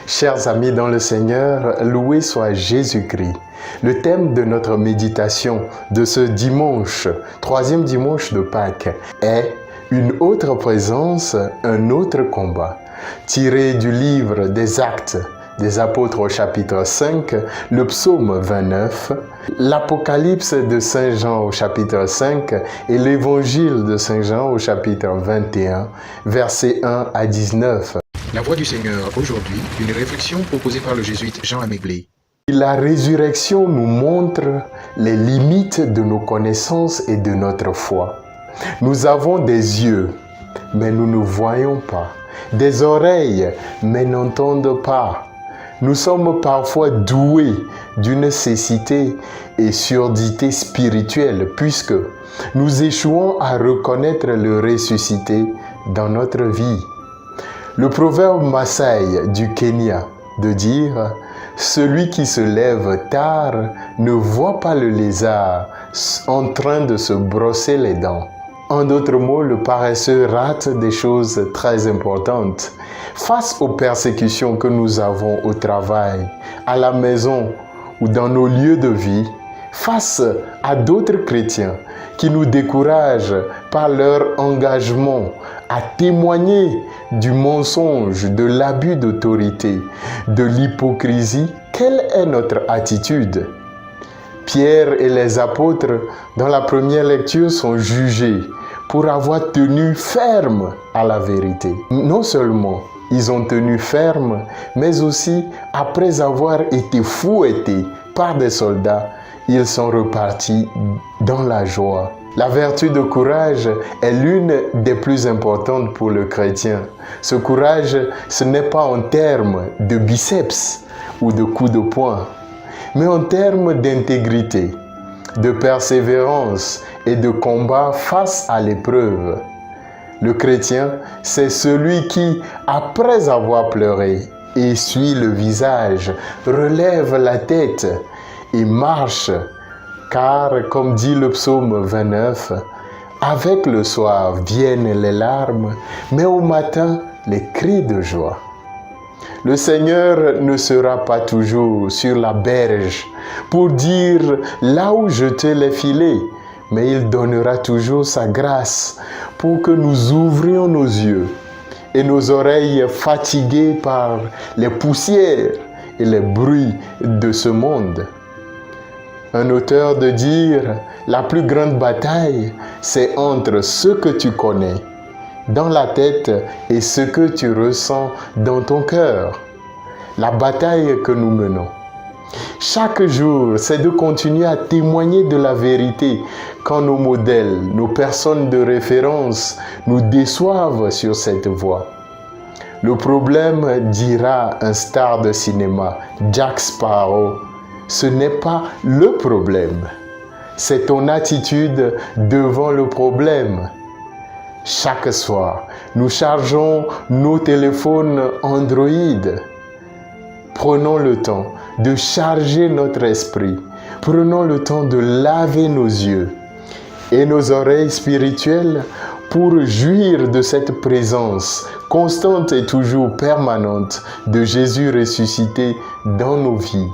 Chers amis dans le Seigneur, loué soit Jésus-Christ. Le thème de notre méditation de ce dimanche, troisième dimanche de Pâques, est « Une autre présence, un autre combat ». Tiré du livre des Actes des Apôtres au chapitre 5, le psaume 29, l'Apocalypse de Saint Jean au chapitre 5 et l'Évangile de Saint Jean au chapitre 21, versets 1 à 19. La voix du Seigneur aujourd'hui, une réflexion proposée par le jésuite Jean Améglé. La résurrection nous montre les limites de nos connaissances et de notre foi. Nous avons des yeux, mais nous ne voyons pas. Des oreilles, mais n'entendent pas. Nous sommes parfois doués d'une cécité et surdité spirituelle puisque nous échouons à reconnaître le ressuscité dans notre vie. Le proverbe Maasai du Kenya de dire « Celui qui se lève tard ne voit pas le lézard en train de se brosser les dents ». En d'autres mots, le paresseux rate des choses très importantes. Face aux persécutions que nous avons au travail, à la maison ou dans nos lieux de vie, face à d'autres chrétiens qui nous découragent par leur engagement à témoigner du mensonge, de l'abus d'autorité, de l'hypocrisie, quelle est notre attitude? Pierre et les apôtres, dans la première lecture, sont jugés pour avoir tenu ferme à la vérité. Non seulement ils ont tenu ferme, mais aussi, après avoir été fouettés par des soldats, ils sont repartis dans la joie. La vertu de courage est l'une des plus importantes pour le chrétien. Ce courage, ce n'est pas en termes de biceps ou de coups de poing, mais en termes d'intégrité, de persévérance et de combat face à l'épreuve. Le chrétien, c'est celui qui, après avoir pleuré, essuie le visage, relève la tête et marche, car, comme dit le psaume 29, « Avec le soir viennent les larmes, mais au matin, les cris de joie. » Le Seigneur ne sera pas toujours sur la berge pour dire là où jeter les filets, mais il donnera toujours sa grâce pour que nous ouvrions nos yeux et nos oreilles fatiguées par les poussières et les bruits de ce monde. Un auteur de dire « La plus grande bataille, c'est entre ce que tu connais dans la tête et ce que tu ressens dans ton cœur. » La bataille que nous menons. Chaque jour, c'est de continuer à témoigner de la vérité quand nos modèles, nos personnes de référence nous déçoivent sur cette voie. Le problème, dira un star de cinéma, Jack Sparrow, ce n'est pas le problème, c'est ton attitude devant le problème. Chaque soir, nous chargeons nos téléphones Android. Prenons le temps de charger notre esprit. Prenons le temps de laver nos yeux et nos oreilles spirituelles pour jouir de cette présence constante et toujours permanente de Jésus ressuscité dans nos vies.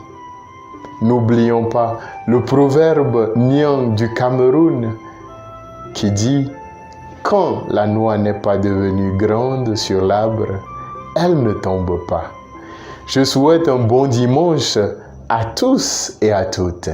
N'oublions pas le proverbe Nyang du Cameroun qui dit « Quand la noix n'est pas devenue grande sur l'arbre, elle ne tombe pas. » Je souhaite un bon dimanche à tous et à toutes.